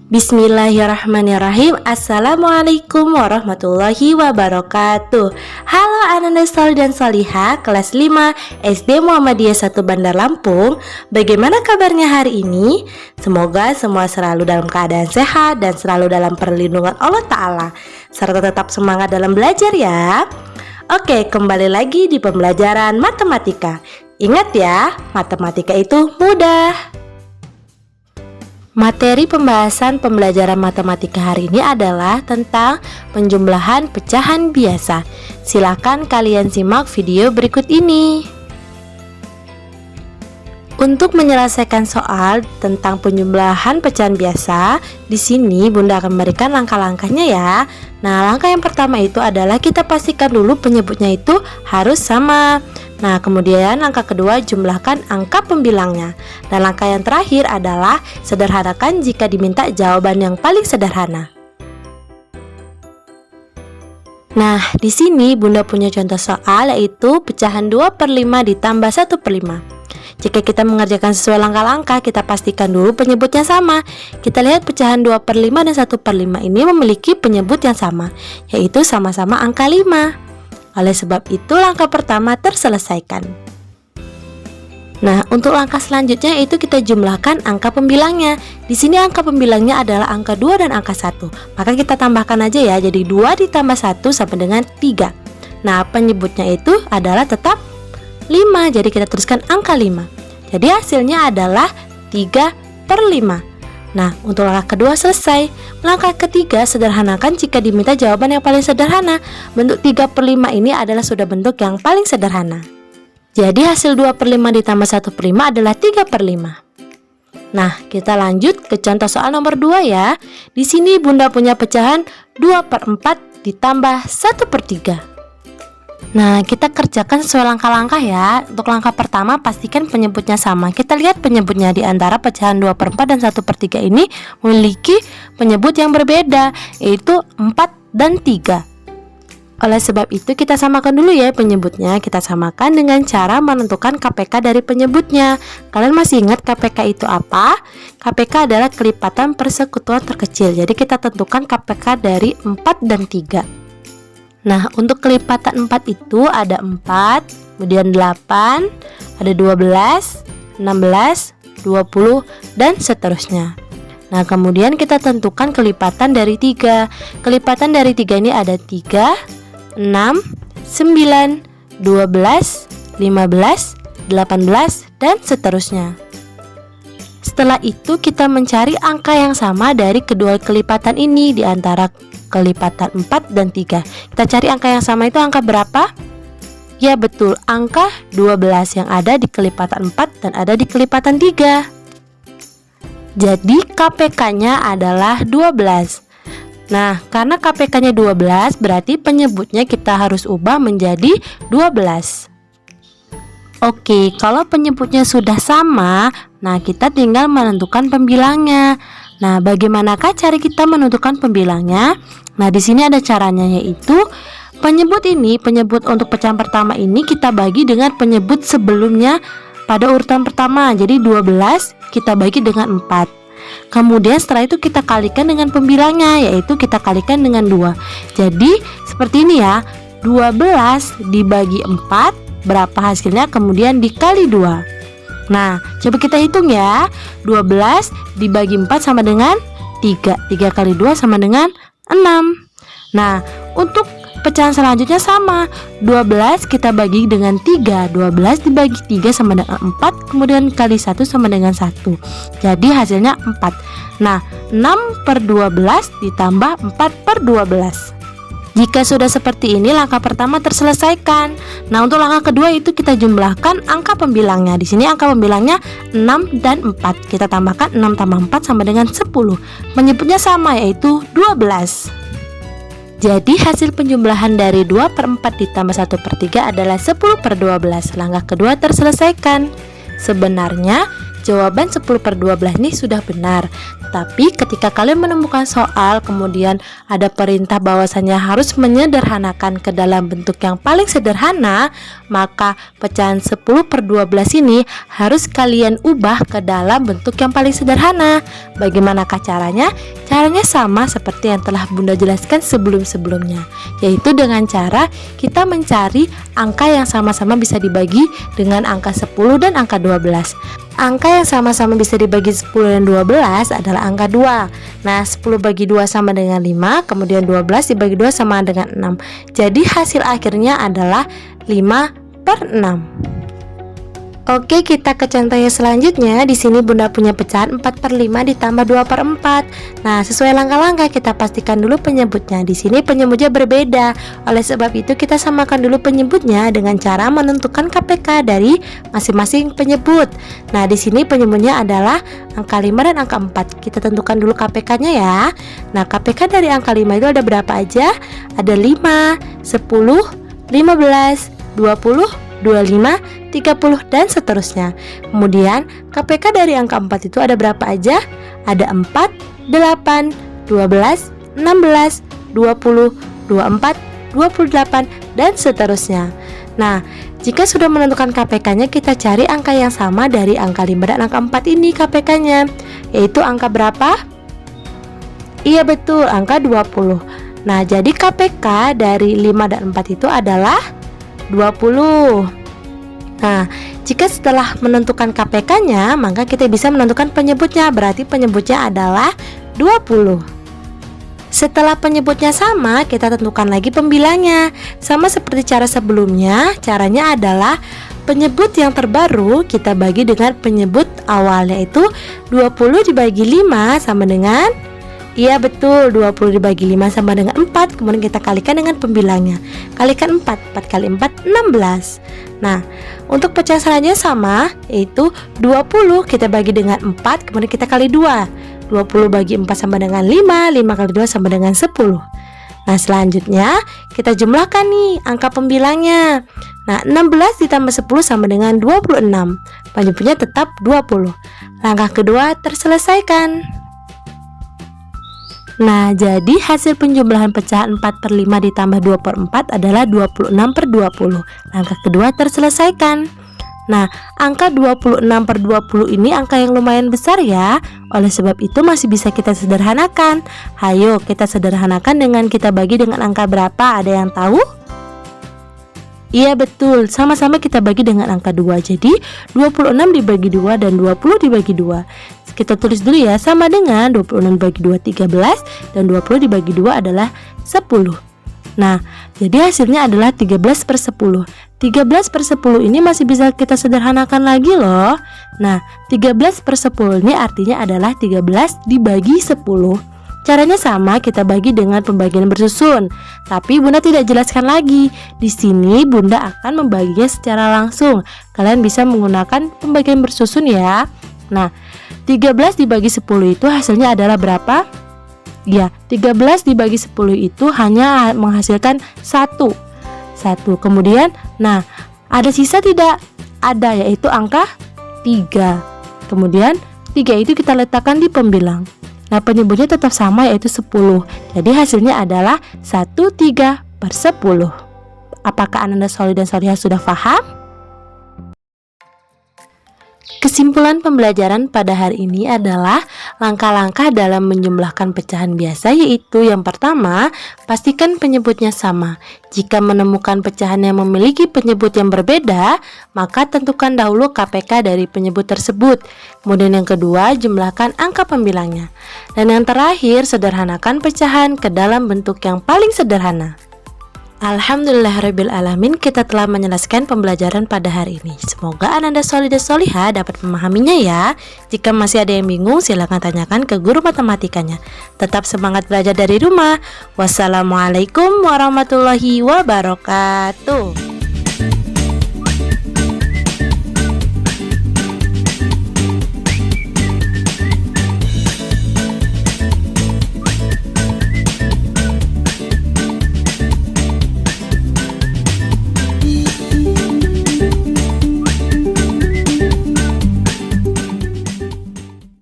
Bismillahirrahmanirrahim. Assalamualaikum warahmatullahi wabarakatuh. Halo anak-anak solih dan solihah kelas 5 SD Muhammadiyah 1 Bandar Lampung. Bagaimana kabarnya hari ini? Semoga semua selalu dalam keadaan sehat dan selalu dalam perlindungan Allah Ta'ala, serta tetap semangat dalam belajar ya. Oke, kembali lagi di pembelajaran matematika. Ingat ya, matematika itu mudah. Materi pembahasan pembelajaran matematika hari ini adalah tentang penjumlahan pecahan biasa. Silakan kalian simak video berikut ini. Untuk menyelesaikan soal tentang penjumlahan pecahan biasa, di sini Bunda akan memberikan langkah-langkahnya ya. Nah, langkah yang pertama itu adalah kita pastikan dulu penyebutnya itu harus sama. Nah, kemudian langkah kedua, jumlahkan angka pembilangnya. Dan langkah yang terakhir adalah sederhanakan jika diminta jawaban yang paling sederhana. Nah, di sini Bunda punya contoh soal, yaitu pecahan 2/5 ditambah 1/5. Jika kita mengerjakan sesuai langkah-langkah, kita pastikan dulu penyebutnya sama. Kita lihat pecahan 2/5 dan 1/5 ini memiliki penyebut yang sama, yaitu sama-sama angka 5. Oleh sebab itu langkah pertama terselesaikan. Nah, untuk langkah selanjutnya itu kita jumlahkan angka pembilangnya. Di sini angka pembilangnya adalah angka 2 dan angka 1. Maka kita tambahkan aja ya, jadi 2 ditambah 1 sama dengan 3. Nah, penyebutnya itu adalah tetap 5, jadi kita tuliskan angka 5. Jadi hasilnya adalah 3/5. Nah, untuk langkah kedua selesai. Langkah ketiga, sederhanakan jika diminta jawaban yang paling sederhana. Bentuk 3/5 ini adalah sudah bentuk yang paling sederhana. Jadi hasil 2/5 ditambah 1/5 adalah 3/5. Nah, kita lanjut ke contoh soal nomor 2 ya. Di sini Bunda punya pecahan 2/4 ditambah 1/3. Nah, kita kerjakan sesuai langkah-langkah ya. Untuk langkah pertama, pastikan penyebutnya sama. Kita lihat penyebutnya di antara pecahan 2/4 dan 1/3 ini memiliki penyebut yang berbeda, yaitu 4 dan 3. Oleh sebab itu, kita samakan dulu ya penyebutnya. Kita samakan dengan cara menentukan KPK dari penyebutnya. Kalian masih ingat KPK itu apa? KPK adalah kelipatan persekutuan terkecil. Jadi kita tentukan KPK dari 4 dan 3. Nah, untuk kelipatan 4 itu ada 4, kemudian 8, ada 12, 16, 20, dan seterusnya. Nah, kemudian kita tentukan kelipatan dari 3. Kelipatan dari 3 ini ada 3, 6, 9, 12, 15, 18, dan seterusnya. Setelah itu kita mencari angka yang sama dari kedua kelipatan ini di antara kelipatan 4 dan 3. Kita cari angka yang sama itu angka berapa? Ya betul, angka 12 yang ada di kelipatan 4 dan ada di kelipatan 3. Jadi KPK-nya adalah 12. Nah, karena KPK-nya 12, berarti penyebutnya kita harus ubah menjadi 12. Oke, kalau penyebutnya sudah sama, nah kita tinggal menentukan pembilangnya. Nah, bagaimanakah cara kita menentukan pembilangnya? Nah, di sini ada caranya, yaitu penyebut untuk pecahan pertama ini kita bagi dengan penyebut sebelumnya pada urutan pertama. Jadi 12 kita bagi dengan 4. Kemudian setelah itu kita kalikan dengan pembilangnya, yaitu kita kalikan dengan 2. Jadi seperti ini ya, 12 dibagi 4, berapa hasilnya, kemudian dikali 2. Nah, coba kita hitung ya. 12 dibagi 4 sama dengan 3. 3 kali 2 sama dengan 6. Nah, untuk pecahan selanjutnya sama. 12 kita bagi dengan 3. 12 dibagi 3 sama dengan 4. Kemudian kali 1 sama dengan 1. Jadi hasilnya 4. Nah, 6/12 ditambah 4/12. Jika sudah seperti ini, langkah pertama terselesaikan. Nah, untuk langkah kedua itu kita jumlahkan angka pembilangnya. Di sini angka pembilangnya 6 dan 4. Kita tambahkan 6 tambah 4 sama dengan 10. Penyebutnya sama, yaitu 12. Jadi hasil penjumlahan dari 2/4 ditambah 1/3 adalah 10/12. Langkah kedua terselesaikan. Sebenarnya jawaban 10/12 ini sudah benar, Tapi ketika kalian menemukan soal kemudian ada perintah bahwasannya harus menyederhanakan ke dalam bentuk yang paling sederhana, maka pecahan 10/12 ini harus kalian ubah ke dalam bentuk yang paling sederhana. Bagaimanakah caranya? Caranya sama seperti yang telah Bunda jelaskan sebelum-sebelumnya, yaitu dengan cara kita mencari angka yang sama-sama bisa dibagi dengan angka 10 dan angka 12. Angka yang sama-sama bisa dibagi 10 dan 12 adalah angka 2. Nah, 10 bagi 2 sama dengan 5, kemudian 12 dibagi 2 sama dengan 6. Jadi hasil akhirnya adalah 5/6. Oke, kita ke contoh yang selanjutnya. Di sini Bunda punya pecahan 4/5 ditambah 2/4. Nah, sesuai langkah-langkah kita pastikan dulu penyebutnya. Di sini penyebutnya berbeda. Oleh sebab itu kita samakan dulu penyebutnya dengan cara menentukan KPK dari masing-masing penyebut. Nah, di sini penyebutnya adalah angka 5 dan angka 4. Kita tentukan dulu KPK-nya ya. Nah, KPK dari angka 5 itu ada berapa aja? Ada 5, 10, 15, 20, 25, 30 dan seterusnya. Kemudian KPK dari angka 4 itu ada berapa aja? Ada 4, 8, 12, 16, 20, 24, 28 dan seterusnya. Nah, jika sudah menentukan KPK-nya, kita cari angka yang sama dari angka 5 dan angka 4 ini KPK-nya, yaitu angka berapa? Iya betul, angka 20. Nah, jadi KPK dari 5 dan 4 itu adalah 20. Nah, jika setelah menentukan KPK-nya, maka kita bisa menentukan penyebutnya. Berarti penyebutnya adalah 20. Setelah penyebutnya sama, kita tentukan lagi pembilangnya. Sama seperti cara sebelumnya, caranya adalah penyebut yang terbaru kita bagi dengan penyebut awal, yaitu 20 dibagi 5 sama dengan, iya betul, 20 dibagi 5 sama dengan 4. Kemudian kita kalikan dengan pembilangnya. Kalikan 4, 4 kali 4, 16. Nah, untuk pecahan selanjutnya sama, yaitu 20 kita bagi dengan 4, kemudian kita kali 2. 20 bagi 4 sama dengan 5, 5 kali 2 sama dengan 10. Nah, selanjutnya kita jumlahkan nih angka pembilangnya. Nah, 16 ditambah 10 sama dengan 26. Penyebutnya tetap 20. Langkah kedua terselesaikan. Nah, jadi hasil penjumlahan pecahan 4/5 ditambah 2/4 adalah 26/20. Langkah kedua terselesaikan. Nah, angka 26/20 ini angka yang lumayan besar ya. Oleh sebab itu masih bisa kita sederhanakan. Hayo kita sederhanakan dengan kita bagi dengan angka berapa? Ada yang tahu? Iya betul, sama-sama kita bagi dengan angka 2. Jadi 26 dibagi 2 dan 20 dibagi 2. Kita tulis dulu ya, sama dengan 26 dibagi 2 13 dan 20 dibagi 2 adalah 10. Nah, jadi hasilnya adalah 13/10. 13/10 ini masih bisa kita sederhanakan lagi loh. Nah, 13/10 ini artinya adalah 13 dibagi 10. Caranya sama, kita bagi dengan pembagian bersusun. Tapi Bunda tidak jelaskan lagi. Di sini Bunda akan membaginya secara langsung. Kalian bisa menggunakan pembagian bersusun ya. Nah, 13 dibagi 10 itu hasilnya adalah berapa? Ya, 13 dibagi 10 itu hanya menghasilkan 1. Kemudian, nah, ada sisa tidak? Ada, yaitu angka 3. Kemudian, 3 itu kita letakkan di pembilang. Nah, penyebutnya tetap sama, yaitu 10. Jadi hasilnya adalah 1/3/10. Apakah Ananda Sholih dan Sholihah sudah paham? Kesimpulan pembelajaran pada hari ini adalah langkah-langkah dalam menjumlahkan pecahan biasa, yaitu yang pertama, pastikan penyebutnya sama. Jika menemukan pecahan yang memiliki penyebut yang berbeda, maka tentukan dahulu KPK dari penyebut tersebut. Kemudian yang kedua, jumlahkan angka pembilangnya. Dan yang terakhir, sederhanakan pecahan ke dalam bentuk yang paling sederhana. Alhamdulillahirrabbilalamin, kita telah menyelesaikan pembelajaran pada hari ini. Semoga Ananda Sholih dan Sholihah dapat memahaminya ya. Jika masih ada yang bingung, silakan tanyakan ke guru matematikanya. Tetap semangat belajar dari rumah. Wassalamualaikum warahmatullahi wabarakatuh.